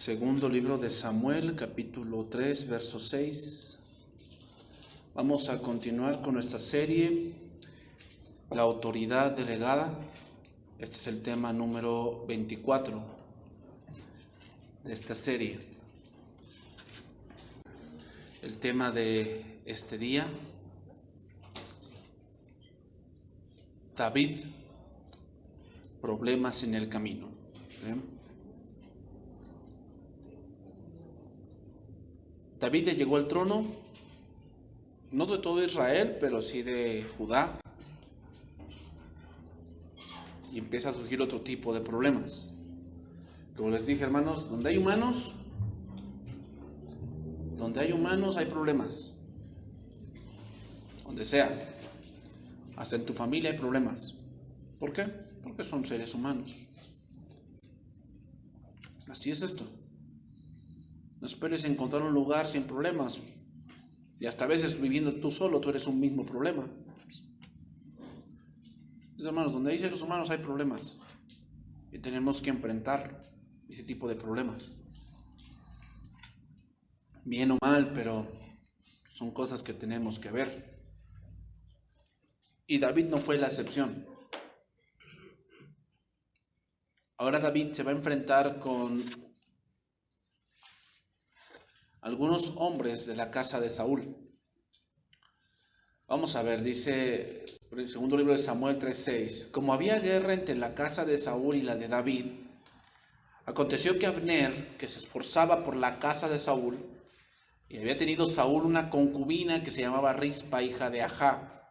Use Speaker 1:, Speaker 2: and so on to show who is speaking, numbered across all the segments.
Speaker 1: Segundo libro de Samuel, capítulo 3, verso 6. Vamos a continuar con nuestra serie, la autoridad delegada. Este es el tema número 24 de esta serie. El tema de este día: David, problemas en el camino. David llegó al trono, no de todo Israel, pero sí de Judá, y empieza a surgir otro tipo de problemas. Como les dije, hermanos, donde hay humanos hay problemas. Donde sea, hasta en tu familia hay problemas. ¿Por qué? Porque son seres humanos. Así es esto. No esperes encontrar un lugar sin problemas. Y hasta a veces viviendo tú solo, tú eres un mismo problema. Entonces, hermanos, donde hay seres humanos hay problemas. Y tenemos que enfrentar ese tipo de problemas. Bien o mal, pero son cosas que tenemos que ver. Y David no fue la excepción. Ahora David se va a enfrentar con algunos hombres de la casa de Saúl. Vamos a ver, dice el segundo libro de Samuel 3:6. Como había guerra entre la casa de Saúl y la de David, aconteció que Abner, que se esforzaba por la casa de Saúl, y había tenido Saúl una concubina que se llamaba Rispa, hija de Ajá,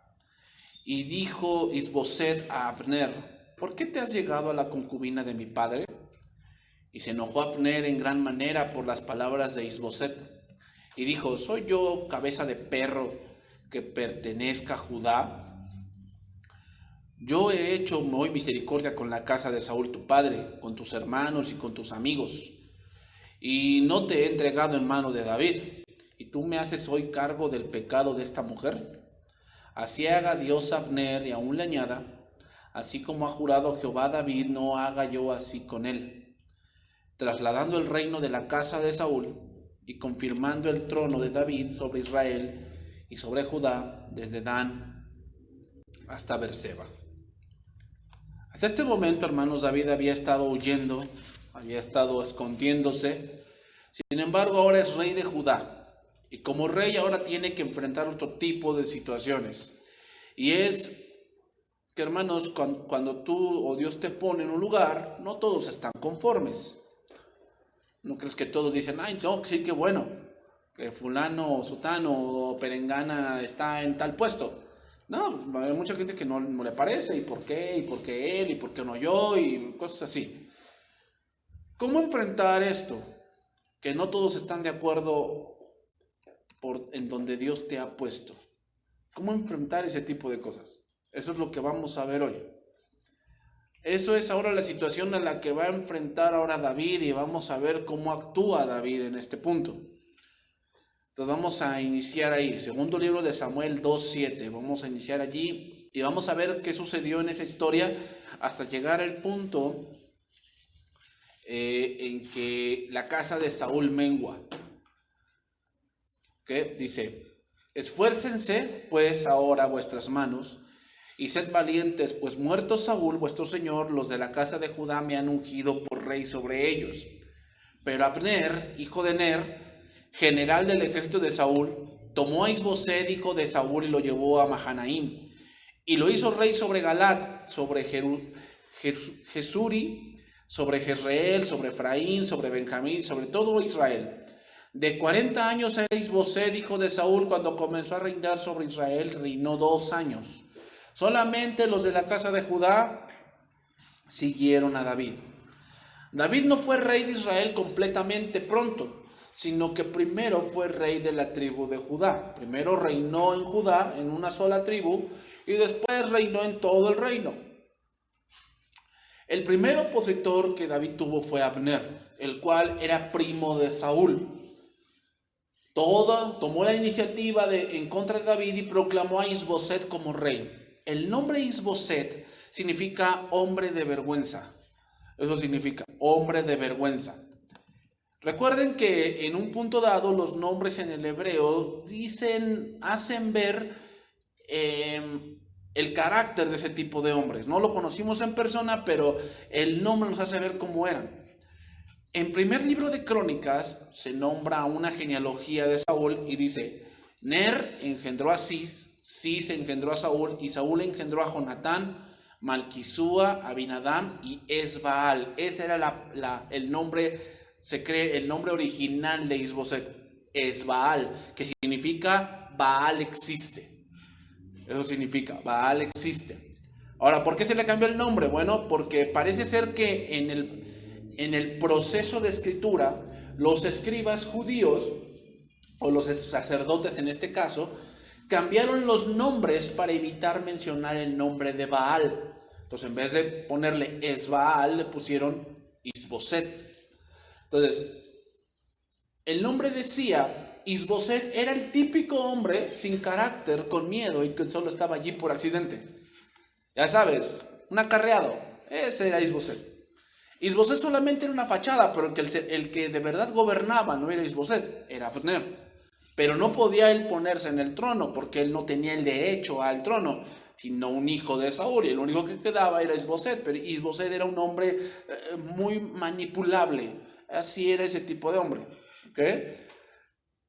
Speaker 1: y dijo Isboset a Abner: ¿por qué te has llegado a la concubina de mi padre? Y se enojó Abner en gran manera por las palabras de Isboset, y dijo: ¿soy yo cabeza de perro que pertenezca a Judá? Yo he hecho hoy misericordia con la casa de Saúl tu padre, con tus hermanos y con tus amigos, y no te he entregado en mano de David, y tú me haces hoy cargo del pecado de esta mujer. Así haga Dios a Abner y aún le añada: así como ha jurado Jehová a David, no haga yo así con él, trasladando el reino de la casa de Saúl y confirmando el trono de David sobre Israel y sobre Judá, desde Dan hasta Berseba. Hasta este momento, hermanos, David había estado huyendo, había estado escondiéndose. Sin embargo, ahora es rey de Judá, y como rey ahora tiene que enfrentar otro tipo de situaciones. Y es que, hermanos, cuando tú o Dios te pone en un lugar, no todos están conformes. ¿No crees que todos dicen: ay, no, sí, qué bueno que fulano, sutano o perengana está en tal puesto? No, hay mucha gente que no le parece. ¿Y por qué? ¿Y por qué él? ¿Y por qué no yo? Y cosas así. ¿Cómo enfrentar esto? Que no todos están de acuerdo en donde Dios te ha puesto. ¿Cómo enfrentar ese tipo de cosas? Eso es lo que vamos a ver hoy. Eso es ahora la situación a la que va a enfrentar ahora David, y vamos a ver cómo actúa David en este punto. Entonces vamos a iniciar ahí, segundo libro de Samuel 2:7. Vamos a iniciar allí y vamos a ver qué sucedió en esa historia hasta llegar al punto en que la casa de Saúl mengua. ¿Qué? Dice: esfuércense pues ahora vuestras manos y sed valientes, pues muerto Saúl vuestro señor, los de la casa de Judá me han ungido por rey sobre ellos. Pero Abner, hijo de Ner, general del ejército de Saúl, tomó a Isboset, hijo de Saúl, y lo llevó a Mahanaim, y lo hizo rey sobre Galat, sobre Jesuri, sobre Jezreel, sobre Efraín, sobre Benjamín, sobre todo Israel. De 40 años era Isboset, hijo de Saúl, cuando comenzó a reinar sobre Israel, reinó 2 años. Solamente los de la casa de Judá siguieron a David. David no fue rey de Israel completamente pronto, sino que primero fue rey de la tribu de Judá. Primero reinó en Judá, en una sola tribu, y después reinó en todo el reino. El primer opositor que David tuvo fue Abner, el cual era primo de Saúl. Tomó la iniciativa en contra de David y proclamó a Isboset como rey. El nombre Isboset significa hombre de vergüenza. Eso significa hombre de vergüenza. Recuerden que en un punto dado los nombres en el hebreo hacen ver el carácter de ese tipo de hombres. No lo conocimos en persona, pero el nombre nos hace ver cómo eran. En primer libro de Crónicas se nombra una genealogía de Saúl y dice: Ner engendró a Cis, Cis engendró a Saúl, y Saúl engendró a Jonatán, Malquisúa, Abinadam y Esbaal. Ese era el nombre, se cree, el nombre original de Isboset, Esbaal, que significa Baal existe. Eso significa, Baal existe. Ahora, ¿por qué se le cambió el nombre? Bueno, porque parece ser que en el proceso de escritura, los escribas judíos, o los sacerdotes en este caso, cambiaron los nombres para evitar mencionar el nombre de Baal. Entonces, en vez de ponerle Esbaal, le pusieron Isboset. Entonces, el nombre decía, Isboset era el típico hombre sin carácter, con miedo y que solo estaba allí por accidente. Ya sabes, un acarreado. Ese era Isboset. Isboset solamente era una fachada, pero el que de verdad gobernaba no era Isboset, era Abner. Pero no podía él ponerse en el trono porque él no tenía el derecho al trono, sino un hijo de Saúl, y el único que quedaba era Isboset. Pero Isboset era un hombre muy manipulable. Así era ese tipo de hombre. ¿Okay?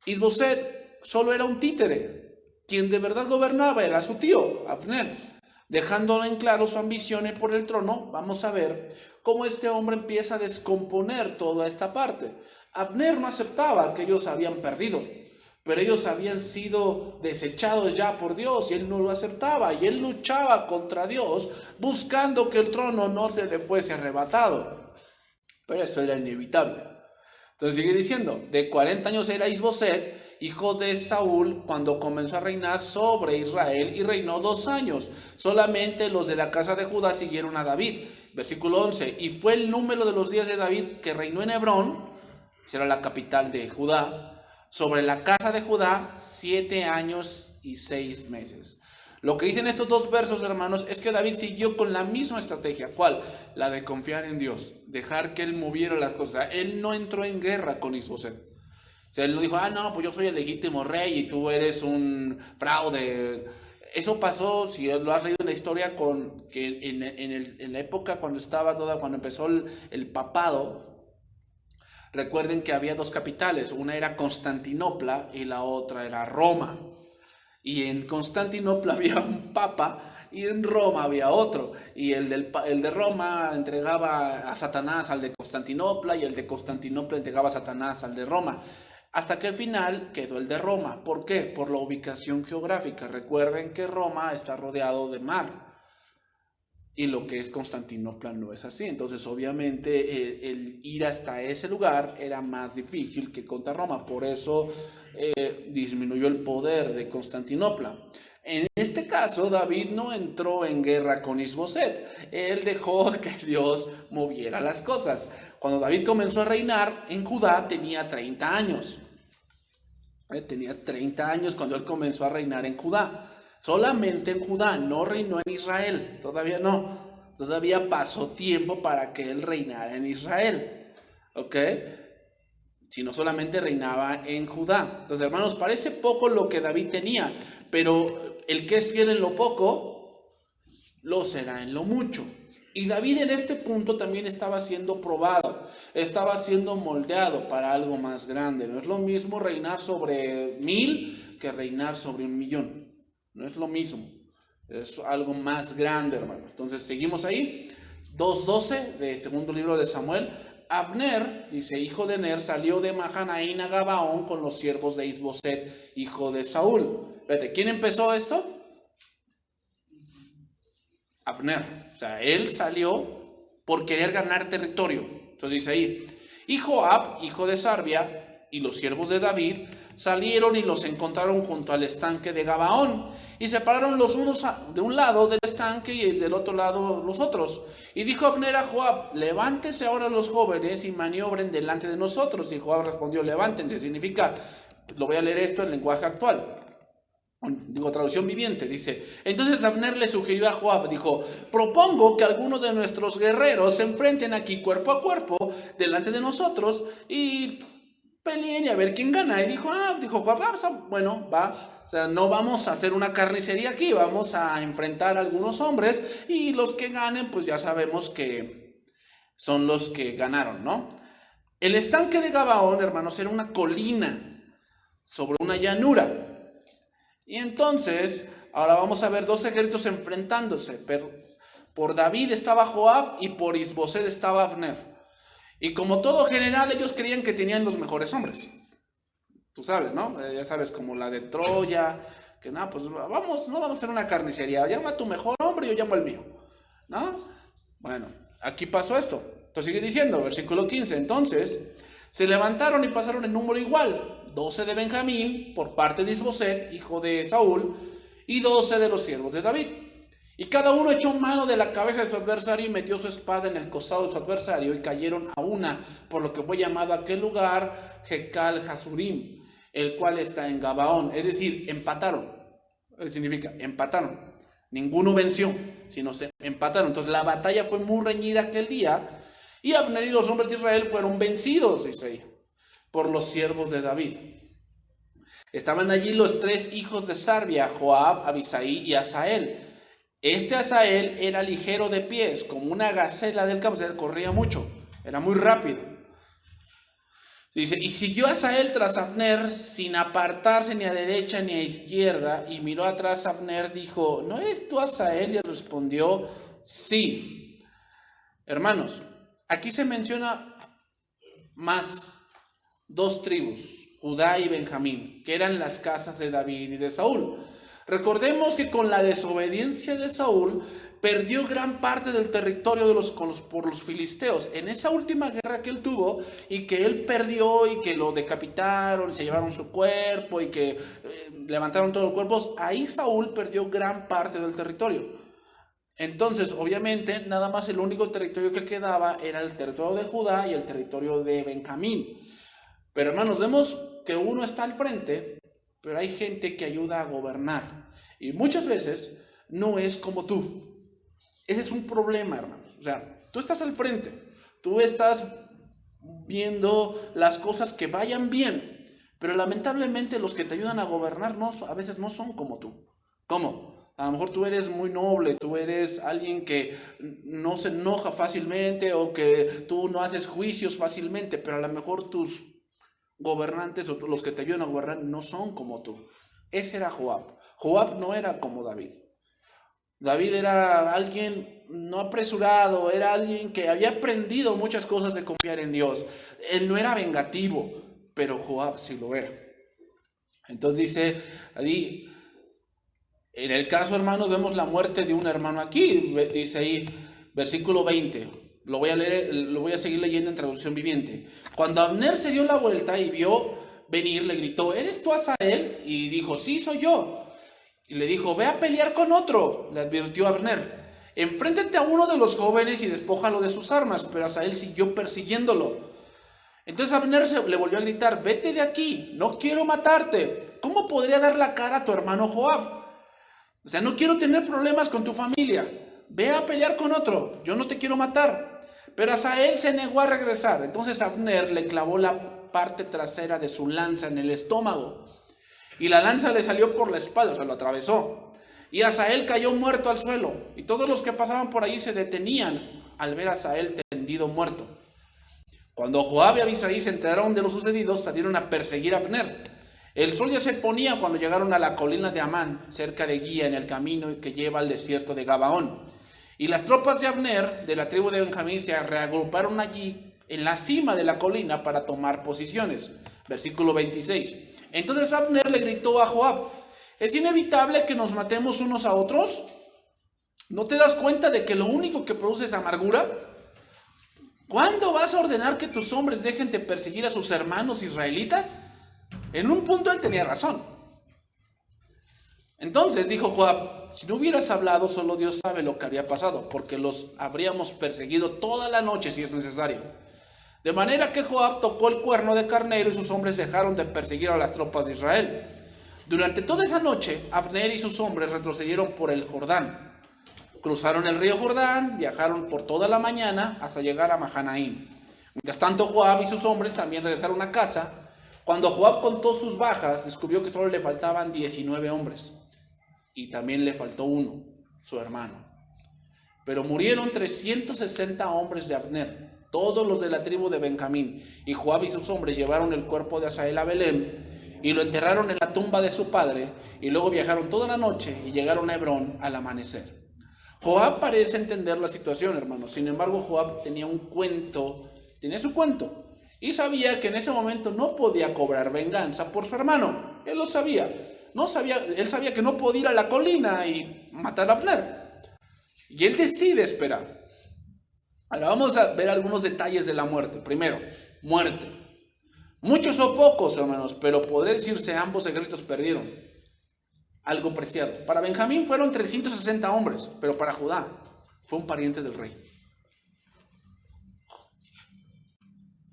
Speaker 1: Isboset solo era un títere. Quien de verdad gobernaba era su tío, Abner. Dejándolo en claro su ambición por el trono, vamos a ver cómo este hombre empieza a descomponer toda esta parte. Abner no aceptaba que ellos habían perdido, pero ellos habían sido desechados ya por Dios y él no lo aceptaba, y él luchaba contra Dios buscando que el trono no se le fuese arrebatado. Pero esto era inevitable. Entonces sigue diciendo, de 40 años era Isboset, hijo de Saúl, cuando comenzó a reinar sobre Israel, y reinó 2 años. Solamente los de la casa de Judá siguieron a David. Versículo 11, y fue el número de los días de David que reinó en Hebrón, que era la capital de Judá, sobre la casa de Judá 7 años y 6 meses. Lo que dicen estos dos versos, hermanos, es que David siguió con la misma estrategia. ¿Cuál? La de confiar en Dios, dejar que él moviera las cosas. Él no entró en guerra con Isboset. O sea, él no dijo, no, pues yo soy el legítimo rey y tú eres un fraude. Eso pasó, si lo has leído en la historia, que en la época cuando empezó el papado, recuerden que había 2 capitales. Una era Constantinopla y la otra era Roma. Y en Constantinopla había un papa y en Roma había otro. Y el de Roma entregaba a Satanás al de Constantinopla, y el de Constantinopla entregaba a Satanás al de Roma. Hasta que al final quedó el de Roma. ¿Por qué? Por la ubicación geográfica. Recuerden que Roma está rodeado de mar. Y lo que es Constantinopla no es así. Entonces, obviamente, el ir hasta ese lugar era más difícil que contra Roma. Por eso disminuyó el poder de Constantinopla. En este caso, David no entró en guerra con Isboset. Él dejó que Dios moviera las cosas. Cuando David comenzó a reinar en Judá, tenía 30 años. Tenía 30 años cuando él comenzó a reinar en Judá. Solamente en Judá, no reinó en Israel. Todavía no. Todavía pasó tiempo para que él reinara en Israel. ¿Ok? Sino solamente reinaba en Judá. Entonces, hermanos, parece poco lo que David tenía, pero el que es fiel en lo poco, lo será en lo mucho. Y David en este punto también estaba siendo probado, estaba siendo moldeado para algo más grande. No es lo mismo reinar sobre 1000 que reinar sobre 1,000,000. No es lo mismo, es algo más grande, hermano. Entonces seguimos ahí, 2:12 de segundo libro de Samuel. Abner, dice, hijo de Ner, salió de Mahanaim a Gabaón con los siervos de Isboset, hijo de Saúl. Fíjate, ¿quién empezó esto? Abner. O sea, él salió por querer ganar territorio. Entonces dice ahí, y Joab, hijo de Sarvia, y los siervos de David salieron y los encontraron junto al estanque de Gabaón, y separaron los unos de un lado del estanque y del otro lado los otros. Y dijo Abner a Joab, levántese ahora los jóvenes y maniobren delante de nosotros. Y Joab respondió, levántense. Significa, lo voy a leer esto en lenguaje actual, digo, traducción viviente, dice. Entonces Abner le sugirió a Joab, dijo, propongo que algunos de nuestros guerreros se enfrenten aquí cuerpo a cuerpo delante de nosotros, y peleen y a ver quién gana. Y dijo Joab, bueno, va. O sea, no vamos a hacer una carnicería aquí, vamos a enfrentar a algunos hombres y los que ganen, pues ya sabemos que son los que ganaron, ¿no? El estanque de Gabaón, hermanos, era una colina sobre una llanura. Y entonces, ahora vamos a ver dos ejércitos enfrentándose. Pero por David estaba Joab y por Isboset estaba Abner. Y como todo general, ellos creían que tenían los mejores hombres. Tú sabes, ¿no? Ya sabes, como la de Troya, que no, pues no vamos a hacer una carnicería. Llama a tu mejor hombre y yo llamo al mío, ¿no? Bueno, aquí pasó esto. Entonces sigue diciendo, versículo 15. Entonces, se levantaron y pasaron en número igual. 12 de Benjamín, por parte de Isboset, hijo de Saúl, y 12 de los siervos de David. Y cada uno echó mano de la cabeza de su adversario y metió su espada en el costado de su adversario, y cayeron a una, por lo que fue llamado aquel lugar Jecal Hasurim, el cual está en Gabaón. Es decir, empataron. Significa, empataron. Ninguno venció, sino se empataron. Entonces la batalla fue muy reñida aquel día, y Abner y los hombres de Israel fueron vencidos, dice ahí, por los siervos de David. Estaban allí los tres hijos de Sarbia, Joab, Abisaí y Asael. Este Asael era ligero de pies, como una gacela del campo, o sea, corría mucho, era muy rápido. Dice, y siguió Asael tras Abner sin apartarse ni a derecha ni a izquierda, y miró atrás Abner, dijo, ¿no eres tú Asael? Y él respondió, sí. Hermanos, aquí se menciona más dos tribus, Judá y Benjamín, que eran las casas de David y de Saúl. Recordemos que con la desobediencia de Saúl perdió gran parte del territorio por los filisteos. En esa última guerra que él tuvo y que él perdió y que lo decapitaron, se llevaron su cuerpo y que levantaron todos los cuerpos, ahí Saúl perdió gran parte del territorio. Entonces, obviamente, nada más el único territorio que quedaba era el territorio de Judá y el territorio de Benjamín. Pero hermanos, vemos que uno está al frente, pero hay gente que ayuda a gobernar. Y muchas veces no es como tú. Ese es un problema, hermanos. O sea, tú estás al frente, tú estás viendo las cosas que vayan bien, pero lamentablemente los que te ayudan a gobernar a veces no son como tú. ¿Cómo? A lo mejor tú eres muy noble, tú eres alguien que no se enoja fácilmente o que tú no haces juicios fácilmente, pero a lo mejor tus gobernantes o los que te ayudan a gobernar no son como tú. Ese era Joab. Joab no era como David. David era alguien no apresurado, era alguien que había aprendido muchas cosas de confiar en Dios. Él no era vengativo, pero Joab sí lo era. Entonces dice ahí, en el caso, hermanos, vemos la muerte de un hermano aquí. Dice ahí, versículo 20. Lo voy a seguir leyendo en traducción viviente. Cuando Abner se dio la vuelta y vio venir, le gritó, ¿eres tú Asael? Y dijo, sí, soy yo. Y le dijo, ve a pelear con otro, le advirtió Abner. Enfréntate a uno de los jóvenes y despójalo de sus armas. Pero Asael siguió persiguiéndolo. Entonces Abner le volvió a gritar, vete de aquí, no quiero matarte. ¿Cómo podría dar la cara a tu hermano Joab? O sea, no quiero tener problemas con tu familia. Ve a pelear con otro, yo no te quiero matar. Pero Asael se negó a regresar. Entonces Abner le clavó la parte trasera de su lanza en el estómago. Y la lanza le salió por la espalda, o sea, lo atravesó. Y Asael cayó muerto al suelo. Y todos los que pasaban por allí se detenían al ver a Asael tendido muerto. Cuando Joab y Abisaí se enteraron de lo sucedido, salieron a perseguir a Abner. El sol ya se ponía cuando llegaron a la colina de Amán, cerca de Guía, en el camino que lleva al desierto de Gabaón. Y las tropas de Abner, de la tribu de Benjamín, se reagruparon allí en la cima de la colina para tomar posiciones. Versículo 26. Entonces Abner le gritó a Joab, ¿es inevitable que nos matemos unos a otros? ¿No te das cuenta de que lo único que produce es amargura? ¿Cuándo vas a ordenar que tus hombres dejen de perseguir a sus hermanos israelitas? En un punto él tenía razón. Entonces dijo Joab, si no hubieras hablado, solo Dios sabe lo que habría pasado, porque los habríamos perseguido toda la noche si es necesario. De manera que Joab tocó el cuerno de carnero y sus hombres dejaron de perseguir a las tropas de Israel. Durante toda esa noche, Abner y sus hombres retrocedieron por el Jordán. Cruzaron el río Jordán, viajaron por toda la mañana hasta llegar a Mahanaim. Mientras tanto, Joab y sus hombres también regresaron a casa Cuando Joab contó sus bajas, descubrió que solo le faltaban 19 hombres. Y también le faltó uno, su hermano. Pero murieron 360 hombres de Abner, todos los de la tribu de Benjamín. Y Joab y sus hombres llevaron el cuerpo de Asael a Belén y lo enterraron en la tumba de su padre. Y luego viajaron toda la noche y llegaron a Hebrón al amanecer. Joab parece entender la situación, hermanos. Sin embargo, Joab tenía su cuento. Y sabía que en ese momento no podía cobrar venganza por su hermano. Él lo sabía. Él sabía que no podía ir a la colina y matar a Abner. Y él decide esperar. Ahora vamos a ver algunos detalles de la muerte. Primero, muerte. Muchos o pocos, hermanos, pero podría decirse ambos ejércitos perdieron algo preciado. Para Benjamín fueron 360 hombres, pero para Judá fue un pariente del rey.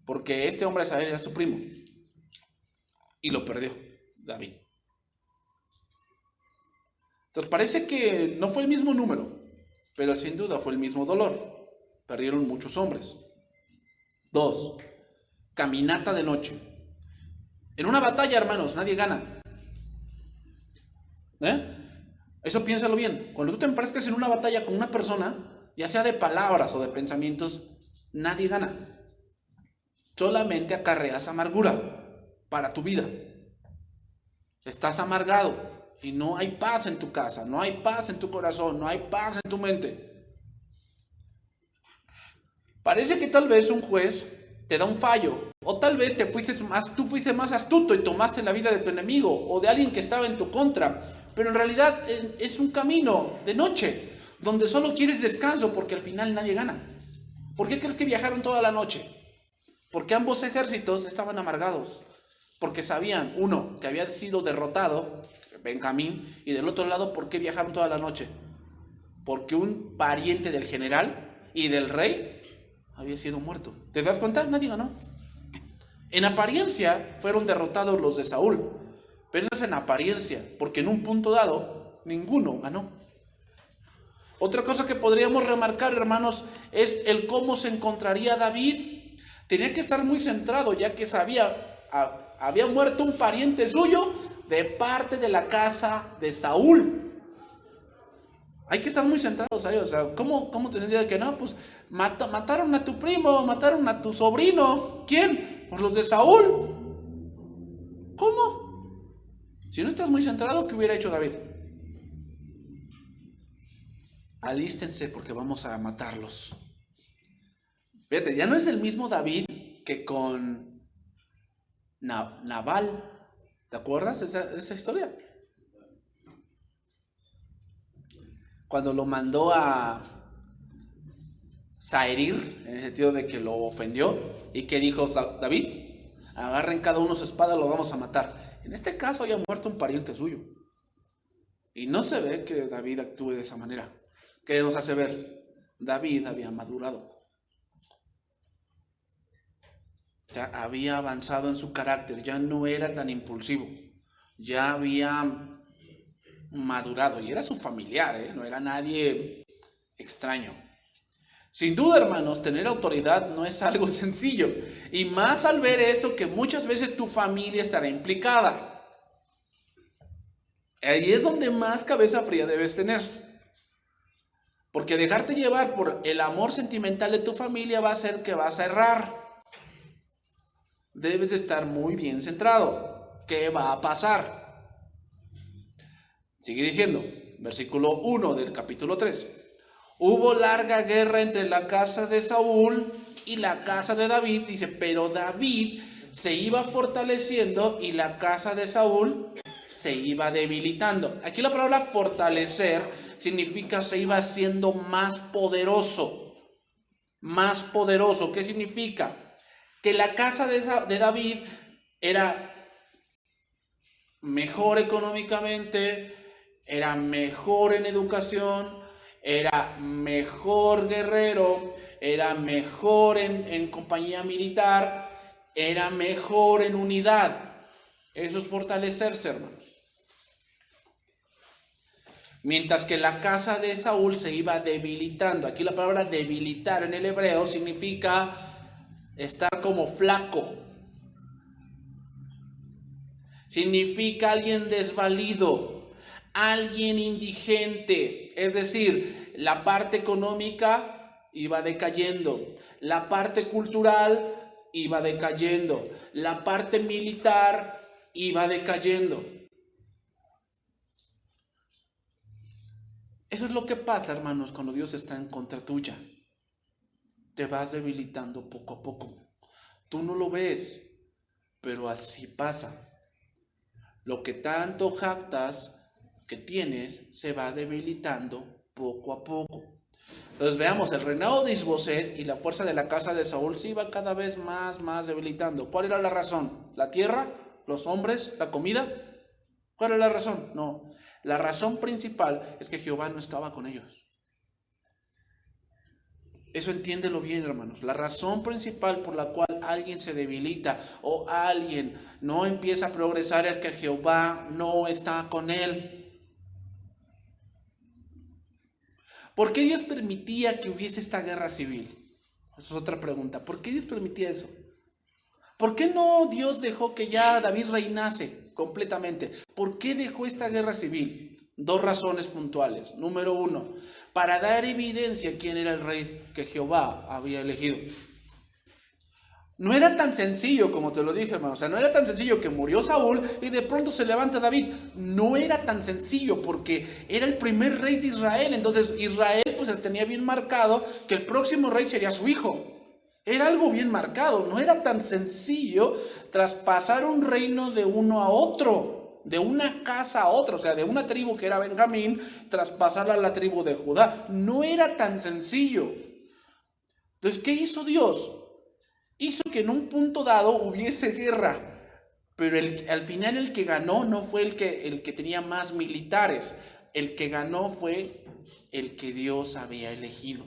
Speaker 1: Porque este hombre Asael era su primo y lo perdió David. Entonces parece que no fue el mismo número, pero sin duda fue el mismo dolor. Perdieron muchos hombres. 2. Caminata de noche. En una batalla, hermanos, nadie gana. Eso piénsalo bien. Cuando tú te enfrascas en una batalla con una persona, ya sea de palabras o de pensamientos, nadie gana. Solamente acarreas amargura para tu vida. Estás amargado y no hay paz en tu casa, no hay paz en tu corazón, no hay paz en tu mente. Parece que tal vez un juez te da un fallo, o tal vez tú fuiste más astuto y tomaste la vida de tu enemigo o de alguien que estaba en tu contra, pero en realidad es un camino de noche donde solo quieres descanso porque al final nadie gana. ¿Por qué crees que viajaron toda la noche? Porque ambos ejércitos estaban amargados, porque sabían, uno, que había sido derrotado, Benjamín, y del otro lado, ¿por qué viajaron toda la noche? Porque un pariente del general y del rey había sido muerto. ¿Te das cuenta? Nadie ganó. En apariencia fueron derrotados los de Saúl, pero eso es en apariencia, porque en un punto dado ninguno ganó. Otra cosa que podríamos remarcar, hermanos, es el cómo se encontraría David. Tenía que estar muy centrado, ya que había muerto un pariente suyo de parte de la casa de Saúl. Hay que estar muy centrados ahí. O sea, ¿cómo te sentirías que no? Pues mataron a tu primo, mataron a tu sobrino. ¿Quién? Pues los de Saúl. ¿Cómo? Si no estás muy centrado, ¿qué hubiera hecho David? Alístense porque vamos a matarlos. Fíjate, ya no es el mismo David que con Nabal. ¿Te acuerdas de esa historia? Cuando lo mandó a Saherir, en el sentido de que lo ofendió, y que dijo David, agarren cada uno su espada, lo vamos a matar. En este caso había muerto un pariente suyo. Y no se ve que David actúe de esa manera. ¿Qué nos hace ver? David había madurado. Ya había avanzado en su carácter, ya no era tan impulsivo, ya había madurado y era su familiar, no era nadie extraño. Sin duda, hermanos, tener autoridad no es algo sencillo, y más al ver eso que muchas veces tu familia estará implicada. Ahí es donde más cabeza fría debes tener, porque dejarte llevar por el amor sentimental de tu familia va a hacer que vas a errar. Debes de estar muy bien centrado. ¿Qué va a pasar? Sigue diciendo, versículo 1 del capítulo 3. Hubo larga guerra entre la casa de Saúl y la casa de David. Dice, pero David se iba fortaleciendo y la casa de Saúl se iba debilitando. Aquí la palabra fortalecer significa se iba haciendo más poderoso. Más poderoso. ¿Qué significa? Que la casa de David era mejor económicamente, era mejor en educación, era mejor guerrero, era mejor en compañía militar, era mejor en unidad. Eso es fortalecerse, hermanos. Mientras que la casa de Saúl se iba debilitando. Aquí la palabra debilitar en el hebreo significa estar como flaco. Significa alguien desvalido, alguien indigente. Es decir, la parte económica iba decayendo, la parte cultural iba decayendo, la parte militar iba decayendo. Eso es lo que pasa, hermanos, cuando Dios está en contra tuya. Te vas debilitando poco a poco. Tú no lo ves, pero así pasa. Lo que tanto jactas que tienes se va debilitando poco a poco. Entonces veamos, el reinado de Isboset y la fuerza de la casa de Saúl se iba cada vez más debilitando. ¿Cuál era la razón? ¿La tierra? ¿Los hombres? ¿La comida? ¿Cuál era la razón? No. La razón principal es que Jehová no estaba con ellos. Eso entiéndelo bien, hermanos. La razón principal por la cual alguien se debilita o alguien no empieza a progresar es que Jehová no está con él. ¿Por qué Dios permitía que hubiese esta guerra civil? Esa es otra pregunta. ¿Por qué Dios permitía eso? ¿Por qué no Dios dejó que ya David reinase completamente? ¿Por qué dejó esta guerra civil? Dos razones puntuales. Número uno, para dar evidencia quién era el rey que Jehová había elegido. No era tan sencillo como te lo dije, hermano. O sea, no era tan sencillo que murió Saúl y de pronto se levanta David. No era tan sencillo porque era el primer rey de Israel. Entonces Israel pues tenía bien marcado que el próximo rey sería su hijo. Era algo bien marcado. No era tan sencillo traspasar un reino de uno a otro, de una casa a otra, o sea, de una tribu que era Benjamín, traspasarla a la tribu de Judá. No era tan sencillo. Entonces, ¿qué hizo Dios? Hizo que en un punto dado hubiese guerra, pero al final el que ganó no fue el que tenía más militares. El que ganó fue el que Dios había elegido.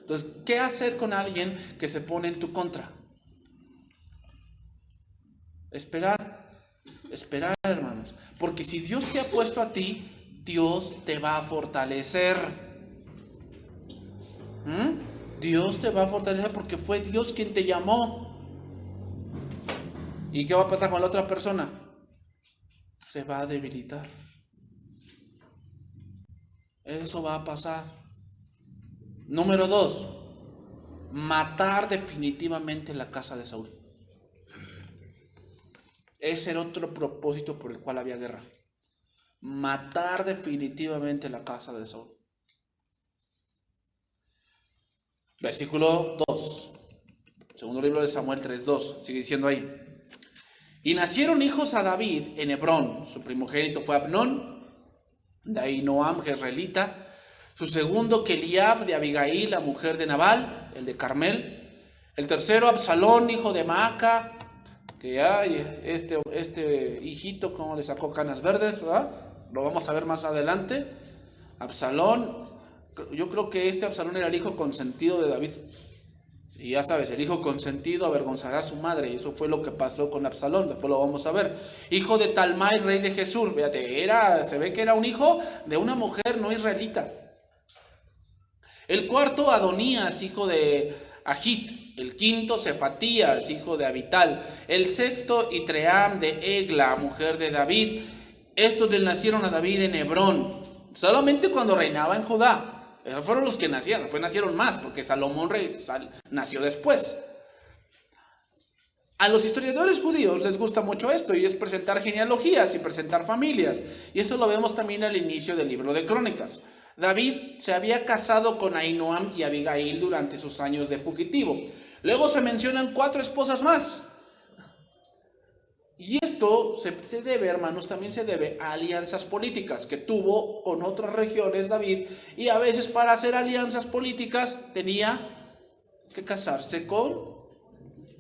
Speaker 1: Entonces, ¿qué hacer con alguien que se pone en tu contra? Esperar, hermanos. Porque si Dios te ha puesto a ti, Dios te va a fortalecer. Dios te va a fortalecer porque fue Dios quien te llamó. ¿Y qué va a pasar con la otra persona? Se va a debilitar. Eso va a pasar. Número 2, matar definitivamente la casa de Saúl. Ese era otro propósito por el cual había guerra. Matar definitivamente la casa de Saúl. Versículo 2. Segundo libro de Samuel 3:2. Sigue diciendo ahí. Y nacieron hijos a David en Hebrón. Su primogénito fue Abnón, de Ahinoam jezreelita. Su segundo, Eliab de Abigail, la mujer de Nabal, el de Carmel. El tercero, Absalón, hijo de Maaca, que ay, este hijito como le sacó canas verdes, ¿verdad? Lo vamos a ver más adelante. Absalón, yo creo que este Absalón era el hijo consentido de David. Y ya sabes, el hijo consentido avergonzará a su madre, y eso fue lo que pasó con Absalón, después lo vamos a ver. Hijo de Talmai, rey de Jesús, fíjate, se ve que era un hijo de una mujer no israelita. El cuarto, Adonías, hijo de Agit. El quinto, Cefatías, hijo de Abital. El sexto, Itream de Egla, mujer de David. Estos le nacieron a David en Hebrón, solamente cuando reinaba en Judá. Esos fueron los que nacieron, después nacieron más, porque Salomón nació después. A los historiadores judíos les gusta mucho esto, y es presentar genealogías y presentar familias. Y esto lo vemos también al inicio del libro de Crónicas. David se había casado con Ahinoam y Abigail durante sus años de fugitivo. Luego se mencionan 4 esposas más. Y esto se debe, hermanos, también se debe a alianzas políticas que tuvo con otras regiones David. Y a veces para hacer alianzas políticas tenía que casarse con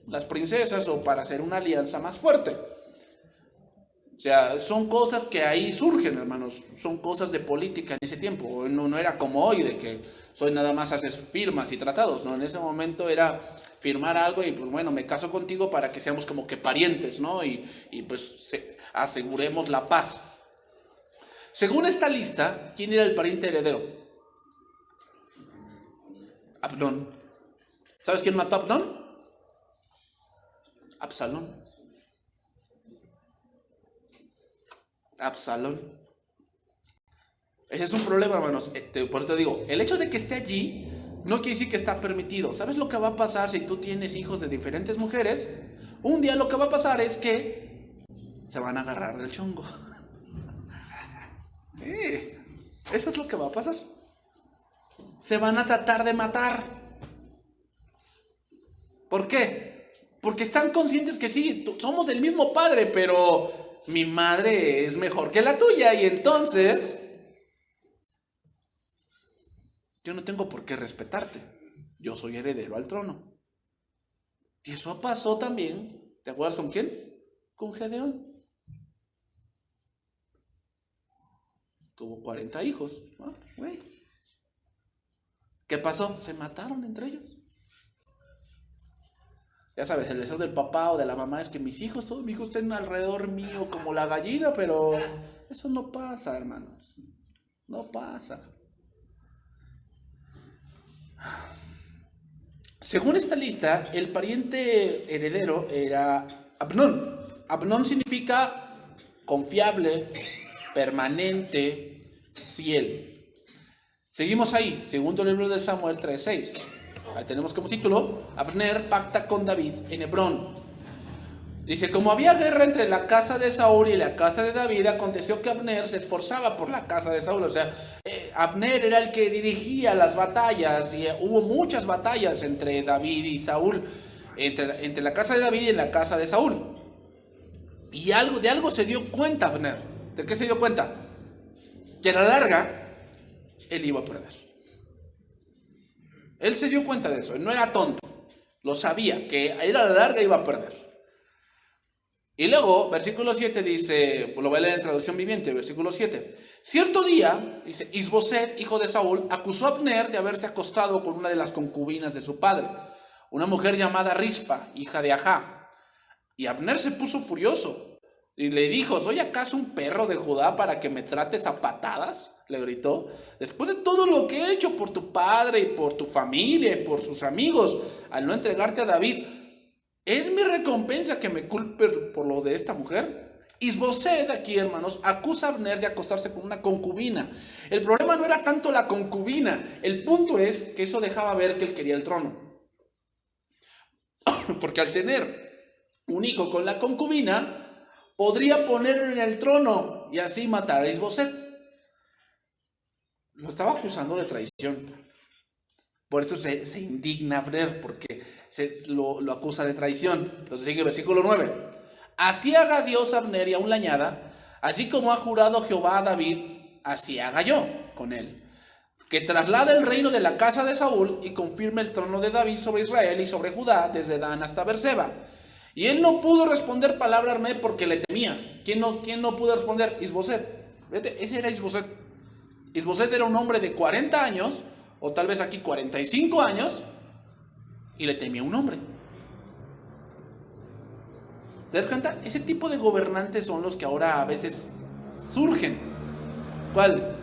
Speaker 1: las princesas o para hacer una alianza más fuerte. O sea, son cosas que ahí surgen, hermanos. Son cosas de política en ese tiempo. No era como hoy, de que nada más haces firmas y tratados. No, en ese momento era firmar algo y pues bueno, me caso contigo para que seamos como que parientes, ¿no? Y pues aseguremos la paz. Según esta lista, ¿quién era el pariente heredero? Abnón. ¿Sabes quién mató a Abnón? Absalón. Absalón. Ese es un problema, hermanos. Por eso te digo, el hecho de que esté allí no quiere decir que está permitido. ¿Sabes lo que va a pasar si tú tienes hijos de diferentes mujeres? Un día lo que va a pasar es que se van a agarrar del chongo. Eso es lo que va a pasar. Se van a tratar de matar. ¿Por qué? Porque están conscientes que sí, somos del mismo padre, pero mi madre es mejor que la tuya y entonces yo no tengo por qué respetarte. Yo soy heredero al trono. Y eso pasó también. ¿Te acuerdas con quién? Con Gedeón. Tuvo 40 hijos. ¿Qué pasó? Se mataron entre ellos. Ya sabes, el deseo del papá o de la mamá es que todos mis hijos estén alrededor mío como la gallina, pero eso no pasa, hermanos. No pasa. Según esta lista, el pariente heredero era Amnón. Amnón significa confiable, permanente, fiel. Seguimos ahí, segundo libro de Samuel 3:6. Ahí tenemos como título: Abner pacta con David en Hebrón. Dice: como había guerra entre la casa de Saúl y la casa de David, aconteció que Abner se esforzaba por la casa de Saúl. O sea, Abner era el que dirigía las batallas y hubo muchas batallas entre David y Saúl, entre la casa de David y la casa de Saúl. Y de algo se dio cuenta Abner. ¿De qué se dio cuenta? Que a la larga él iba a perder. Él se dio cuenta de eso, él no era tonto, lo sabía, que él a la larga iba a perder. Y luego, versículo 7 dice, lo voy a leer en traducción viviente, versículo 7. Cierto día, dice, Isboset, hijo de Saúl, acusó a Abner de haberse acostado con una de las concubinas de su padre, una mujer llamada Rispa, hija de Ajá. Y Abner se puso furioso y le dijo: ¿soy acaso un perro de Judá para que me trates a patadas? Le gritó: después de todo lo que he hecho por tu padre y por tu familia y por sus amigos al no entregarte a David, ¿es mi recompensa que me culpe por lo de esta mujer? Isboset, aquí, hermanos, acusa a Abner de acostarse con una concubina. El problema no era tanto la concubina, el punto es que eso dejaba ver que él quería el trono. Porque al tener un hijo con la concubina, podría ponerlo en el trono y así matar a Isboset. Lo estaba acusando de traición. Por eso se indigna Abner, porque lo acusa de traición. Entonces sigue el versículo 9. Así haga Dios a Abner y aún la añada, así como ha jurado Jehová a David, así haga yo con él. Que traslade el reino de la casa de Saúl y confirme el trono de David sobre Israel y sobre Judá, desde Dan hasta Berseba. Y él no pudo responder palabra a Abner porque le temía. ¿Quién no pudo responder? Isboset. Vete, ese era Isboset. Isboset era un hombre de 40 años, o tal vez aquí 45 años, y le temía a un hombre. ¿Te das cuenta? Ese tipo de gobernantes son los que ahora a veces surgen. ¿Cuál?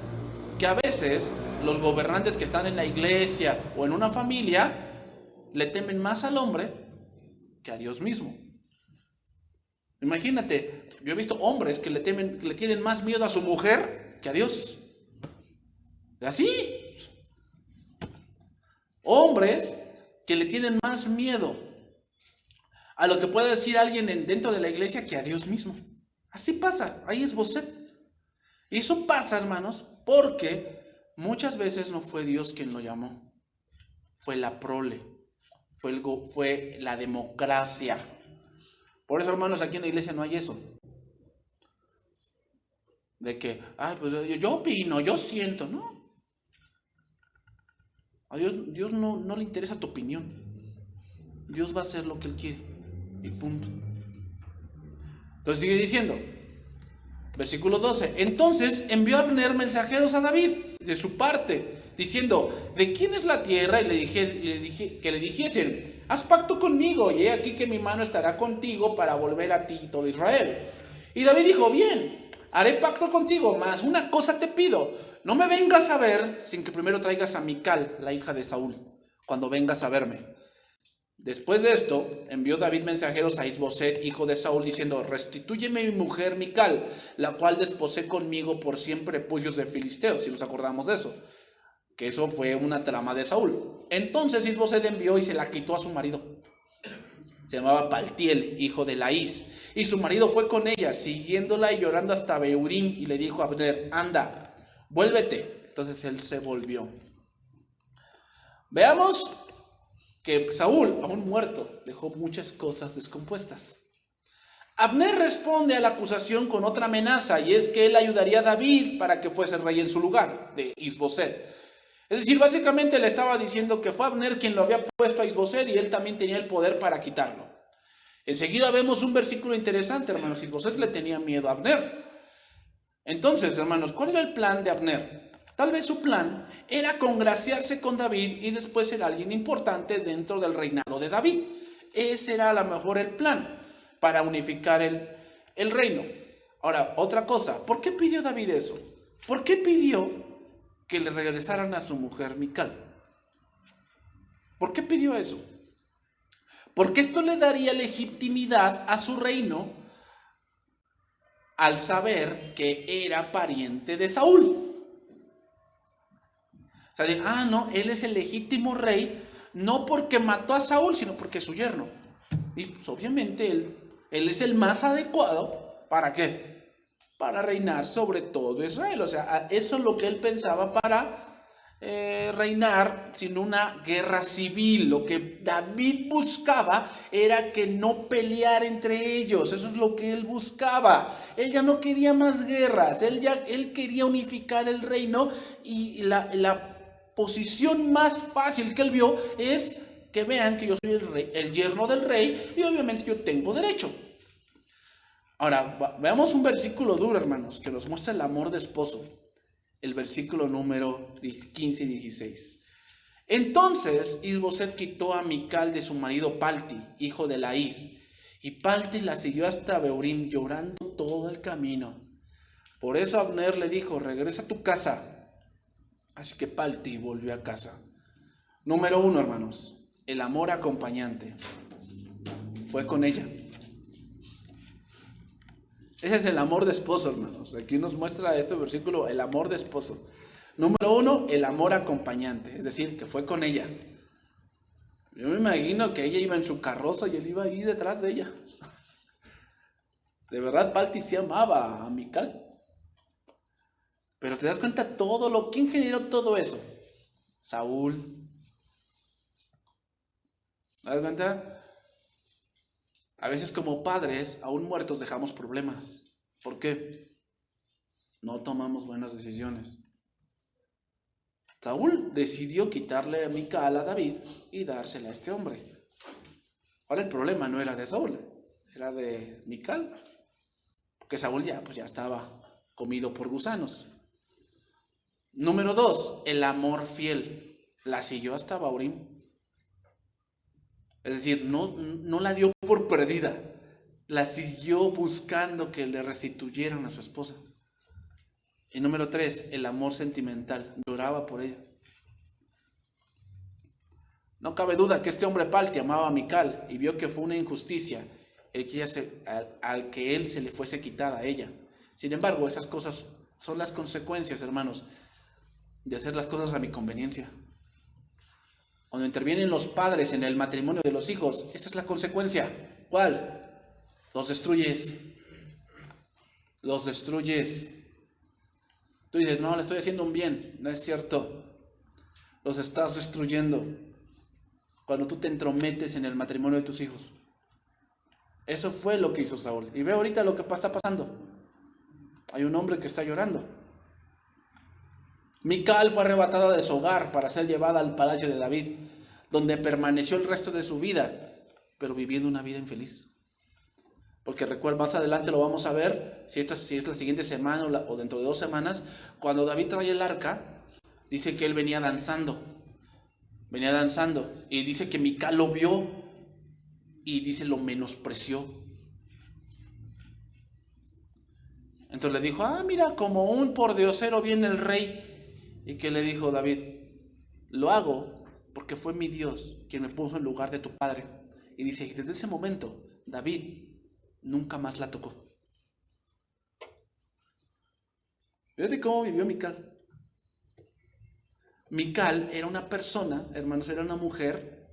Speaker 1: Que a veces los gobernantes que están en la iglesia o en una familia le temen más al hombre que a Dios mismo. Imagínate, yo he visto hombres que le tienen más miedo a su mujer que a Dios. Así. Hombres que le tienen más miedo a lo que puede decir alguien dentro de la iglesia que a Dios mismo. Así pasa, ahí es Isboset. Y eso pasa, hermanos, porque muchas veces no fue Dios quien lo llamó. Fue la prole, fue la democracia. Por eso, hermanos, aquí en la iglesia no hay eso. De que, pues yo opino, yo siento, ¿no? A Dios no le interesa tu opinión. Dios va a hacer lo que Él quiere. Y punto. Entonces sigue diciendo, versículo 12. Entonces envió Abner mensajeros a David de su parte, diciendo: ¿de quién es la tierra? Y que le dijesen: haz pacto conmigo, y he aquí que mi mano estará contigo para volver a ti y todo Israel. Y David dijo: bien, haré pacto contigo, mas una cosa te pido: no me vengas a ver sin que primero traigas a Mical, la hija de Saúl, cuando vengas a verme. Después de esto, envió David mensajeros a Isboset, hijo de Saúl, diciendo: restitúyeme mi mujer Mical, la cual desposé conmigo por 100 prepucios de filisteos, si nos acordamos de eso, que eso fue una trama de Saúl. Entonces Isboset envió y se la quitó a su marido. Se llamaba Paltiel, hijo de Laís, y su marido fue con ella, siguiéndola y llorando hasta Beurim, y le dijo a Abner: anda, vuélvete. Entonces él se volvió. Veamos que Saúl, aún muerto, dejó muchas cosas descompuestas. Abner responde a la acusación con otra amenaza, y es que él ayudaría a David para que fuese rey en su lugar, de Isboset. Es decir, básicamente le estaba diciendo que fue Abner quien lo había puesto a Isboset y él también tenía el poder para quitarlo. Enseguida vemos un versículo interesante, hermanos. Isboset le tenía miedo a Abner. Entonces, hermanos, ¿cuál era el plan de Abner? Tal vez su plan era congraciarse con David y después ser alguien importante dentro del reinado de David. Ese era a lo mejor el plan para unificar el reino. Ahora, otra cosa, ¿por qué pidió David eso? ¿Por qué pidió que le regresaran a su mujer Mical? ¿Por qué pidió eso? Porque esto le daría legitimidad a su reino al saber que era pariente de Saúl. O sea, no, él es el legítimo rey, no porque mató a Saúl, sino porque es su yerno. Y pues obviamente él es el más adecuado, ¿para qué? Para reinar sobre todo Israel. O sea, eso es lo que él pensaba para reinar sin una guerra civil. Lo que David buscaba era que no pelear entre ellos. Eso es lo que él buscaba. Él ya no quería más guerras. Él quería unificar el reino, y la posición más fácil que él vio es que vean que yo soy el rey, el yerno del rey, y obviamente yo tengo derecho. Ahora, veamos un versículo duro, hermanos, que nos muestra el amor de esposo. El versículo número 15 y 16. Entonces Isboset quitó a Mical de su marido Palti, hijo de Laís, y Palti la siguió hasta Beurim, llorando todo el camino. Por eso Abner le dijo: regresa a tu casa. Así que Palti volvió a casa. Número 1, hermanos, el amor acompañante. Fue con ella. Ese es el amor de esposo, hermanos. Aquí nos muestra este versículo el amor de esposo. Número 1, el amor acompañante. Es decir, que fue con ella. Yo me imagino que ella iba en su carroza y él iba ahí detrás de ella. De verdad, Palti sí amaba a Mical. Pero te das cuenta ¿quién generó todo eso? Saúl. ¿Te das cuenta? A veces como padres, aún muertos, dejamos problemas. ¿Por qué? No tomamos buenas decisiones. Saúl decidió quitarle a Mical a David y dársela a este hombre. Ahora el problema no era de Saúl, era de Mical. Porque Saúl ya estaba comido por gusanos. Número 2, el amor fiel. La siguió hasta Beurim. Es decir, no la dio por perdida. La siguió buscando que le restituyeran a su esposa. Y número 3, el amor sentimental. Lloraba por ella. No cabe duda que este hombre Palti amaba a Mical y vio que fue una injusticia al que él se le fuese quitada a ella. Sin embargo, esas cosas son las consecuencias, hermanos, de hacer las cosas a mi conveniencia. Cuando intervienen los padres en el matrimonio de los hijos, esa es la consecuencia. ¿Cuál? Los destruyes. Los destruyes. Tú dices: no, le estoy haciendo un bien. No es cierto. Los estás destruyendo cuando tú te entrometes en el matrimonio de tus hijos. Eso fue lo que hizo Saúl. Y ve ahorita lo que está pasando. Hay un hombre que está llorando. Mical fue arrebatada de su hogar para ser llevada al palacio de David, donde permaneció el resto de su vida, pero viviendo una vida infeliz. Porque recuerda, más adelante lo vamos a ver, si es la siguiente semana o dentro de 2 semanas, cuando David trae el arca, dice que él venía danzando, y dice que Mical lo vio, y dice lo menospreció. Entonces le dijo: mira, como un pordiosero viene el rey. ¿Y qué le dijo David? Lo hago porque fue mi Dios quien me puso en lugar de tu padre. Y dice, y desde ese momento, David nunca más la tocó. Fíjate cómo vivió Mical. Mical era una persona, hermanos, era una mujer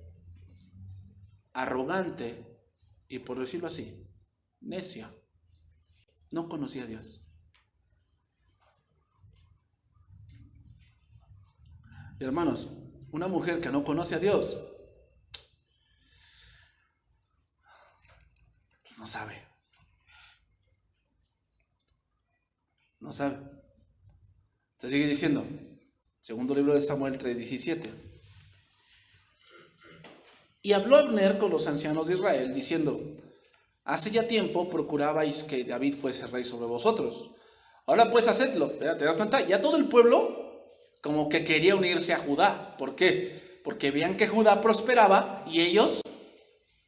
Speaker 1: arrogante y, por decirlo así, necia. No conocía a Dios. Y hermanos, una mujer que no conoce a Dios, pues no sabe. No sabe. Se sigue diciendo, segundo libro de Samuel 3:17. Y habló Abner con los ancianos de Israel, diciendo, hace ya tiempo procurabais que David fuese rey sobre vosotros. Ahora pues hacedlo. ¿Te das cuenta? Ya todo el pueblo como que quería unirse a Judá. ¿Por qué? Porque veían que Judá prosperaba y ellos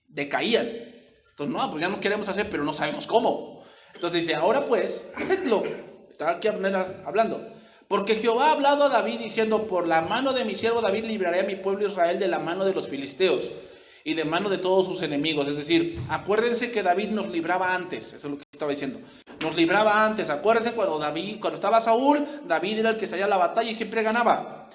Speaker 1: decaían. Entonces, no, pues ya nos queremos hacer, pero no sabemos cómo. Entonces dice, ahora pues, hacedlo. Está aquí Abner hablando. Porque Jehová ha hablado a David diciendo, por la mano de mi siervo David libraré a mi pueblo Israel de la mano de los filisteos y de mano de todos sus enemigos. Es decir, acuérdense que David nos libraba antes. Eso es lo que estaba diciendo. Nos libraba antes. Acuérdense cuando estaba Saúl, David era el que salía a la batalla y siempre ganaba.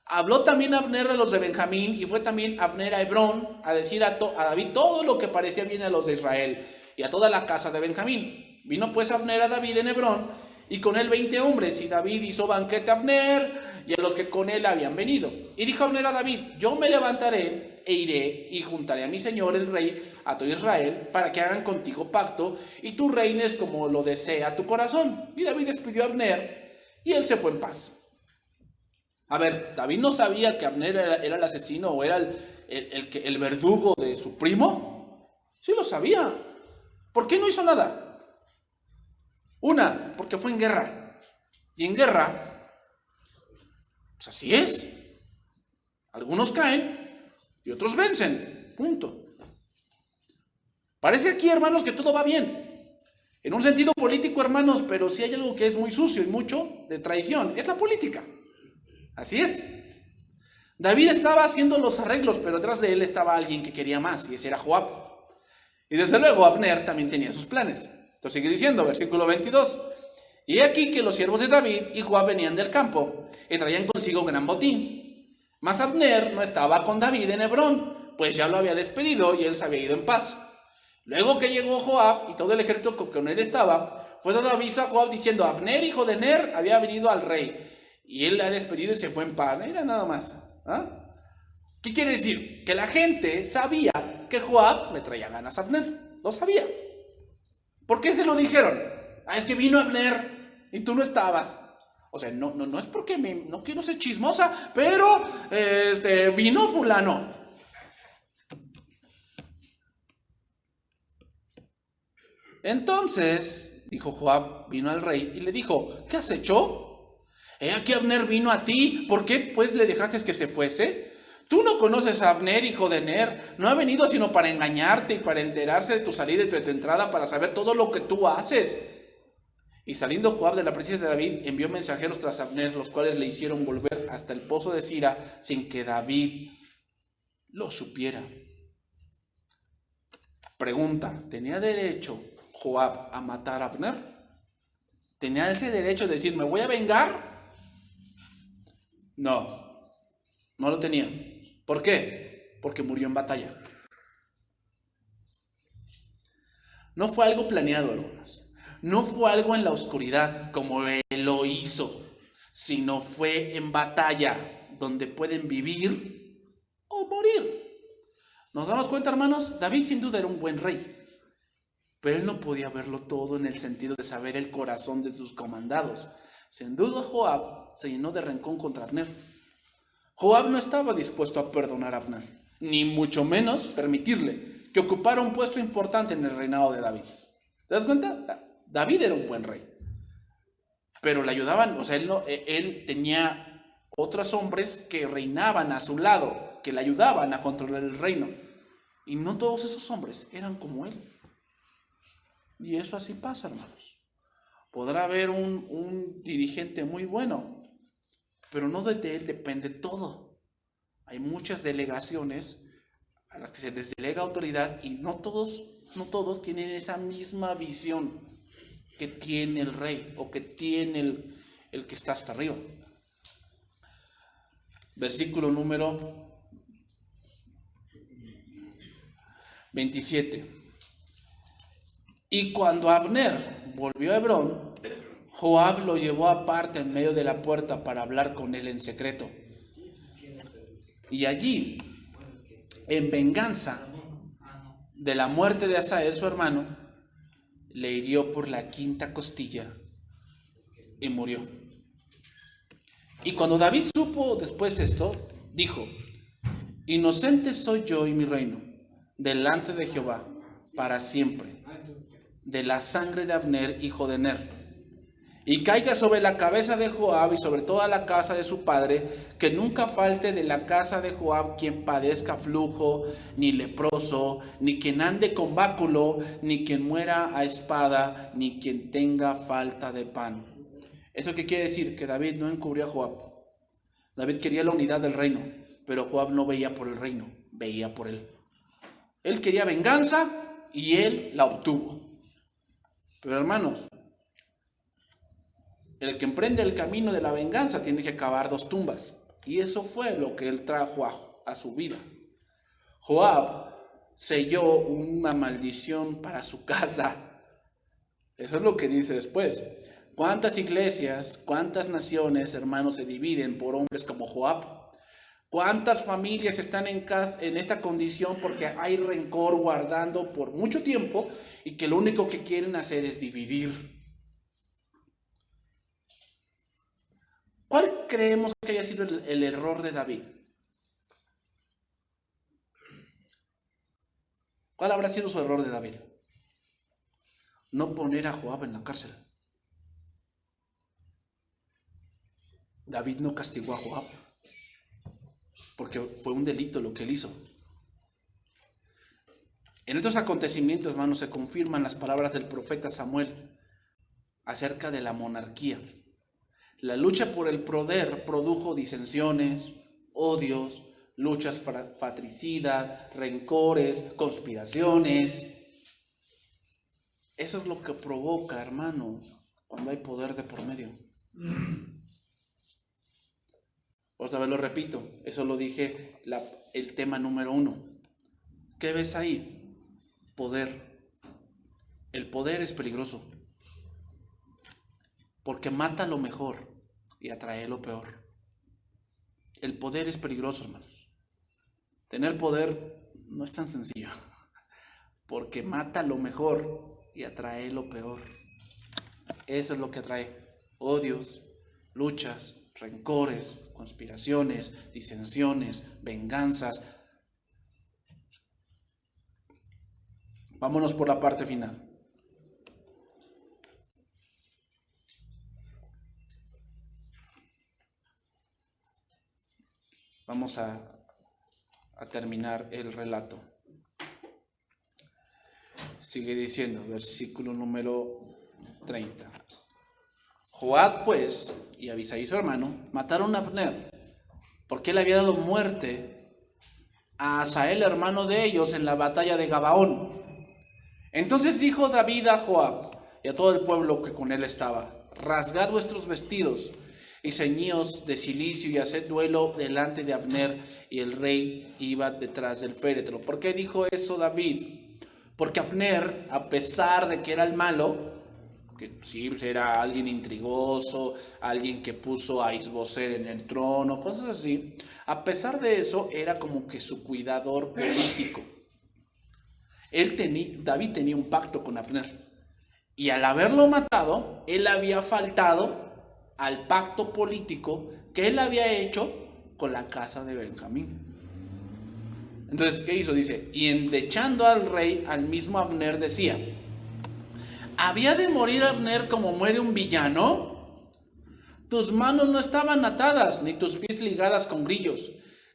Speaker 1: Habló también Abner a los de Benjamín y fue también Abner a Hebrón a decir a David todo lo que parecía bien a los de Israel y a toda la casa de Benjamín. Vino pues Abner a David en Hebrón y con él 20 hombres, y David hizo banquete a Abner y a los que con él habían venido. Y dijo Abner a David, yo me levantaré e iré y juntaré a mi señor el rey, a todo Israel, para que hagan contigo pacto, y tú reines como lo desea tu corazón. Y David despidió a Abner, y él se fue en paz. A ver, David no sabía que Abner era el asesino o era el verdugo de su primo. Sí lo sabía. ¿Por qué no hizo nada? Una, porque fue en guerra. Y en guerra, pues así es. Algunos caen y otros vencen. Punto. Parece aquí, hermanos, que todo va bien. En un sentido político, hermanos, pero sí hay algo que es muy sucio y mucho de traición. Es la política. Así es. David estaba haciendo los arreglos, pero detrás de él estaba alguien que quería más, y ese era Joab. Y desde luego Abner también tenía sus planes. Entonces sigue diciendo, versículo 22. Y he aquí que los siervos de David y Joab venían del campo y traían consigo un gran botín. Mas Abner no estaba con David en Hebrón, pues ya lo había despedido y él se había ido en paz. Luego que llegó Joab y todo el ejército que con él estaba, fue dado aviso a Joab diciendo, Abner, hijo de Ner, había venido al rey. Y él le ha despedido y se fue en paz. Era nada más. ¿Ah? ¿Qué quiere decir? Que la gente sabía que Joab le traía ganas a Abner. Lo sabía. ¿Por qué se lo dijeron? Ah, es que vino Abner y tú no estabas. O sea, no es porque no quiero ser chismosa, pero vino fulano. Entonces, dijo Joab, vino al rey y le dijo, ¿qué has hecho? Aquí Abner vino a ti, ¿por qué pues le dejaste que se fuese? Tú no conoces a Abner, hijo de Ner, no ha venido sino para engañarte y para enterarse de tu salida y de tu entrada, para saber todo lo que tú haces. Y saliendo Joab de la presencia de David, envió mensajeros tras Abner, los cuales le hicieron volver hasta el pozo de Sira, sin que David lo supiera. Pregunta, ¿tenía derecho Joab a matar a Abner? ¿Tenía ese derecho de decir, me voy a vengar? No, no lo tenía. ¿Por qué? Porque murió en batalla. No fue algo planeado, hermanos. No fue algo en la oscuridad como él lo hizo, sino fue en batalla, donde pueden vivir o morir. ¿Nos damos cuenta, hermanos? David sin duda era un buen rey, pero él no podía verlo todo en el sentido de saber el corazón de sus comandados. Sin duda Joab se llenó de rencor contra Abner. Joab no estaba dispuesto a perdonar a Abner, ni mucho menos permitirle que ocupara un puesto importante en el reinado de David. ¿Te das cuenta? O sea, David era un buen rey, pero le ayudaban, o sea, él tenía otros hombres que reinaban a su lado, que le ayudaban a controlar el reino, y no todos esos hombres eran como él. Y eso así pasa, hermanos. Podrá haber un dirigente muy bueno, pero no de él depende todo. Hay muchas delegaciones a las que se les delega autoridad, y no todos tienen esa misma visión que tiene el rey o que tiene el que está hasta arriba. Versículo número 27. Y cuando Abner volvió a Hebrón, Joab lo llevó aparte en medio de la puerta para hablar con él en secreto. Y allí, en venganza de la muerte de Asael, su hermano, le hirió por la quinta costilla y murió. Y cuando David supo después esto, dijo: inocente soy yo y mi reino delante de Jehová para siempre, de la sangre de Abner, hijo de Ner. Y caiga sobre la cabeza de Joab y sobre toda la casa de su padre, que nunca falte de la casa de Joab quien padezca flujo, ni leproso, ni quien ande con báculo, ni quien muera a espada, ni quien tenga falta de pan. ¿Eso qué quiere decir? Que David no encubrió a Joab. David quería la unidad del reino, pero Joab no veía por el reino, veía por él. Él quería venganza y él la obtuvo. Pero hermanos, el que emprende el camino de la venganza tiene que cavar 2 tumbas. Y eso fue lo que él trajo a su vida. Joab selló una maldición para su casa. Eso es lo que dice después. ¿Cuántas iglesias, cuántas naciones, hermanos, se dividen por hombres como Joab? ¿Cuántas familias están en esta condición porque hay rencor guardando por mucho tiempo y que lo único que quieren hacer es dividir? ¿Cuál creemos que haya sido el error de David? ¿Cuál habrá sido su error de David? No poner a Joab en la cárcel. David no castigó a Joab porque fue un delito lo que él hizo. En estos acontecimientos, hermanos, se confirman las palabras del profeta Samuel acerca de la monarquía. La lucha por el poder produjo disensiones, odios, luchas fratricidas, rencores, conspiraciones. Eso es lo que provoca, hermanos, cuando hay poder de por medio. Otra vez lo repito, eso lo dije, el tema número 1. ¿Qué ves ahí? Poder. El poder es peligroso, porque mata lo mejor y atrae lo peor. El poder es peligroso, hermanos. Tener poder no es tan sencillo, porque mata lo mejor y atrae lo peor. Eso es lo que atrae odios, luchas, rencores, conspiraciones, disensiones, venganzas. Vámonos por la parte final. Vamos a terminar el relato. Sigue diciendo, versículo número 30. Joab, pues, y Abisai su hermano, mataron a Abner, porque él había dado muerte a Asael, hermano de ellos, en la batalla de Gabaón. Entonces dijo David a Joab y a todo el pueblo que con él estaba: rasgad vuestros vestidos y ceñíos de cilicio y haced duelo delante de Abner. Y el rey iba detrás del féretro. ¿Por qué dijo eso David? Porque Abner, a pesar de que era el malo, que sí, era alguien intrigoso, alguien que puso a Isboset en el trono, cosas así, a pesar de eso, era como que su cuidador político. David tenía un pacto con Abner, y al haberlo matado, él había faltado al pacto político que él había hecho con la casa de Benjamín. Entonces, ¿qué hizo? Dice, y endechando al rey, al mismo Abner decía: ¿había de morir Abner como muere un villano? Tus manos no estaban atadas, ni tus pies ligadas con grillos.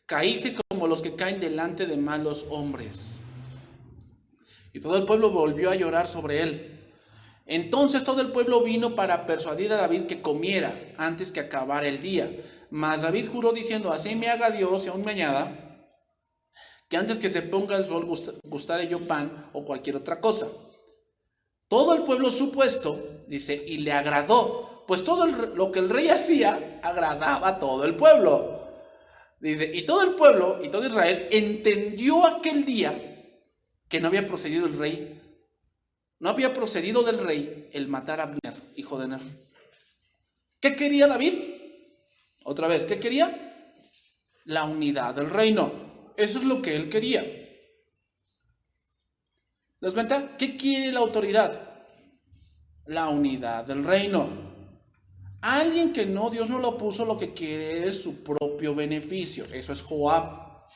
Speaker 1: Caíste como los que caen delante de malos hombres. Y todo el pueblo volvió a llorar sobre él. Entonces todo el pueblo vino para persuadir a David que comiera antes que acabara el día. Mas David juró diciendo: así me haga Dios y aún me añada, que antes que se ponga el sol gustaré yo pan o cualquier otra cosa. Todo el pueblo supo esto, dice, y le agradó, pues todo lo que el rey hacía agradaba a todo el pueblo. Dice, y todo el pueblo y todo Israel entendió aquel día que no había procedido del rey el matar a Abner, hijo de Ner. ¿Qué quería David? Otra vez, ¿qué quería? La unidad del reino. Eso es lo que él quería. ¿Te das cuenta? ¿Qué quiere la autoridad? La unidad del reino. Alguien que no, Dios no lo puso, lo que quiere es su propio beneficio. Eso es Joab.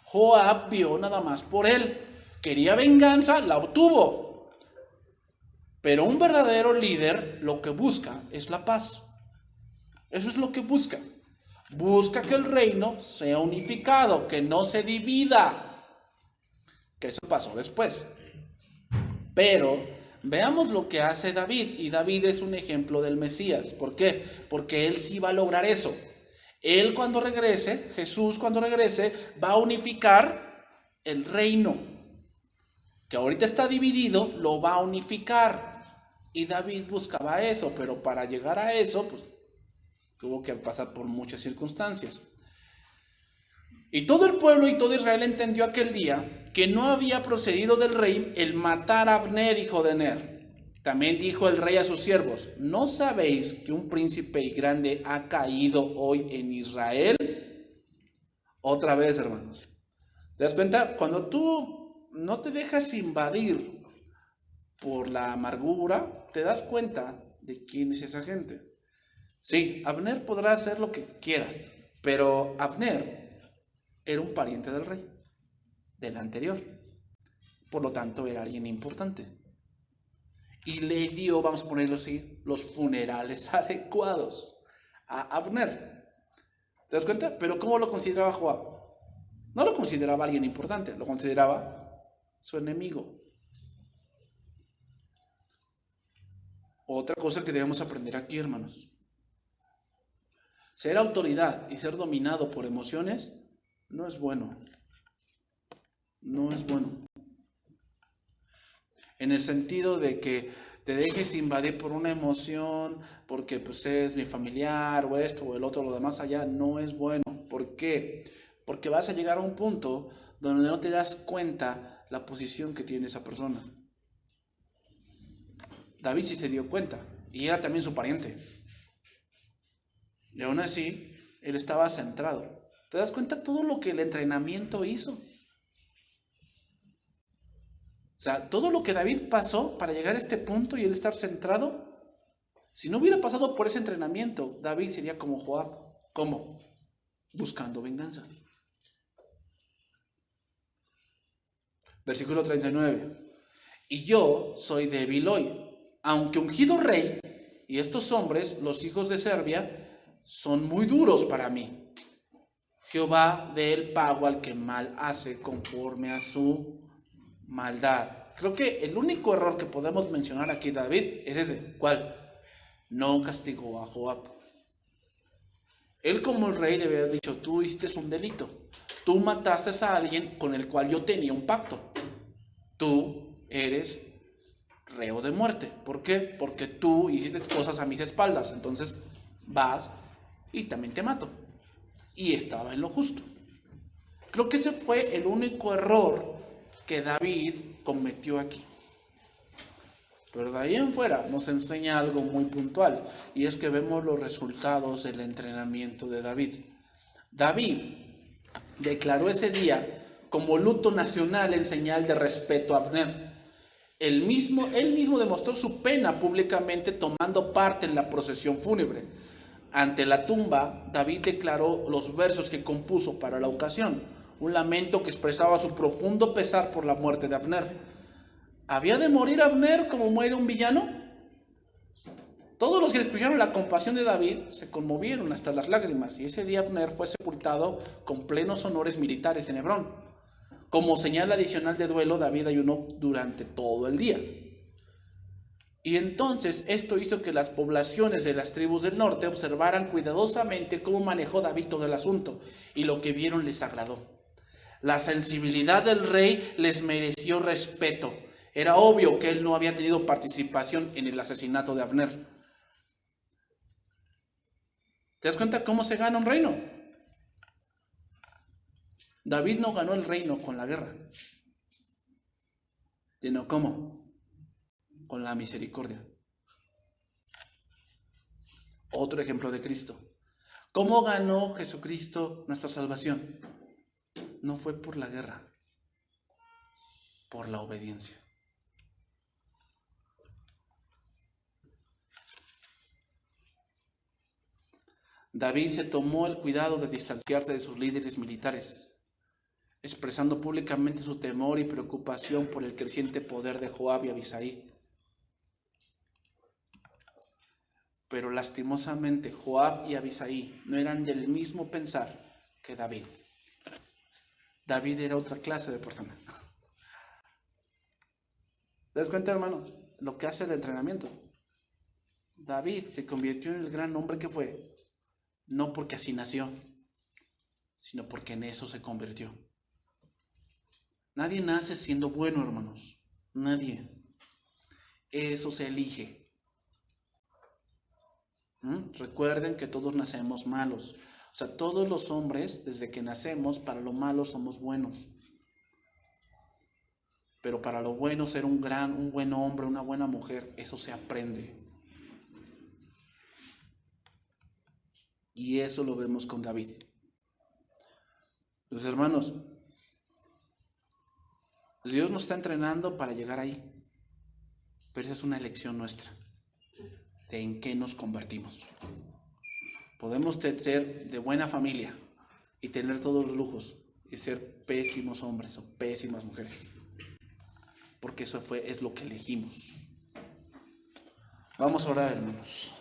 Speaker 1: Joab vio nada más por él. Quería venganza, la obtuvo. Pero un verdadero líder lo que busca es la paz. Eso es lo que busca. Busca que el reino sea unificado, que no se divida. Que eso pasó después. Pero veamos lo que hace David. Y David es un ejemplo del Mesías. ¿Por qué? Porque él sí va a lograr eso. Él cuando regrese, Jesús cuando regrese, va a unificar el reino. Que ahorita está dividido, lo va a unificar. Y David buscaba eso, pero para llegar a eso, pues tuvo que pasar por muchas circunstancias. Y todo el pueblo y todo Israel entendió aquel día que no había procedido del rey el matar a Abner, hijo de Ner. También dijo el rey a sus siervos, ¿no sabéis que un príncipe y grande ha caído hoy en Israel? Otra vez, hermanos. ¿Te das cuenta? Cuando tú no te dejas invadir por la amargura, te das cuenta de quién es esa gente. Sí, Abner podrá hacer lo que quieras, pero Abner era un pariente del rey, del anterior. Por lo tanto, era alguien importante. Y le dio, vamos a ponerlo así, los funerales adecuados a Abner. ¿Te das cuenta? Pero ¿cómo lo consideraba Joab? No lo consideraba alguien importante, lo consideraba su enemigo. Otra cosa que debemos aprender aquí, hermanos. Ser autoridad y ser dominado por emociones no es bueno. No es bueno. En el sentido de que te dejes invadir por una emoción, porque pues es mi familiar o esto o el otro, lo demás allá, no es bueno. ¿Por qué? Porque vas a llegar a un punto donde no te das cuenta la posición que tiene esa persona. David sí se dio cuenta, y era también su pariente. Y aún así, él estaba centrado. ¿Te das cuenta todo lo que el entrenamiento hizo? O sea, todo lo que David pasó para llegar a este punto y él estar centrado, si no hubiera pasado por ese entrenamiento, David sería como Joab. ¿Cómo? Buscando venganza. Versículo 39. Y yo soy débil hoy, aunque ungido rey, y estos hombres, los hijos de Serbia, son muy duros para mí. Jehová dé el pago al que mal hace conforme a su maldad. Creo que el único error que podemos mencionar aquí de David es ese. ¿Cuál? No castigó a Joab. Él como el rey debe haber dicho, tú hiciste un delito. Tú mataste a alguien con el cual yo tenía un pacto. Tú eres reo de muerte. ¿Por qué? Porque tú hiciste cosas a mis espaldas. Entonces vas y también te mato. Y estaba en lo justo. Creo que ese fue el único error que David cometió aquí. Pero de ahí en fuera nos enseña algo muy puntual, y es que vemos los resultados del entrenamiento de David. David declaró ese día como luto nacional en señal de respeto a Abner. Él mismo demostró su pena públicamente tomando parte en la procesión fúnebre. Ante la tumba, David declaró los versos que compuso para la ocasión, un lamento que expresaba su profundo pesar por la muerte de Abner. ¿Había de morir Abner como muere un villano? Todos los que escucharon la compasión de David se conmovieron hasta las lágrimas, y ese día Abner fue sepultado con plenos honores militares en Hebrón. Como señal adicional de duelo, David ayunó durante todo el día. Y entonces esto hizo que las poblaciones de las tribus del norte observaran cuidadosamente cómo manejó David todo el asunto, y lo que vieron les agradó. La sensibilidad del rey les mereció respeto. Era obvio que él no había tenido participación en el asesinato de Abner. ¿Te das cuenta cómo se gana un reino? David no ganó el reino con la guerra, sino ¿cómo? Con la misericordia. Otro ejemplo de Cristo. ¿Cómo ganó Jesucristo nuestra salvación? No fue por la guerra, por la obediencia. David se tomó el cuidado de distanciarse de sus líderes militares, expresando públicamente su temor y preocupación por el creciente poder de Joab y Abisai. Pero lastimosamente Joab y Abisai no eran del mismo pensar que David. David era otra clase de persona. ¿Te das cuenta, hermano? Lo que hace el entrenamiento. David se convirtió en el gran hombre que fue, no porque así nació, sino porque en eso se convirtió. Nadie nace siendo bueno, hermanos. Nadie. Eso se elige. Recuerden que todos nacemos malos. O sea, todos los hombres, desde que nacemos, para lo malo somos buenos. Pero para lo bueno, ser un buen hombre, una buena mujer, eso se aprende. Y eso lo vemos con David. Los hermanos, Dios nos está entrenando para llegar ahí. Pero esa es una elección nuestra, de en qué nos convertimos. Podemos ser de buena familia y tener todos los lujos y ser pésimos hombres o pésimas mujeres, porque eso es lo que elegimos. Vamos a orar, hermanos.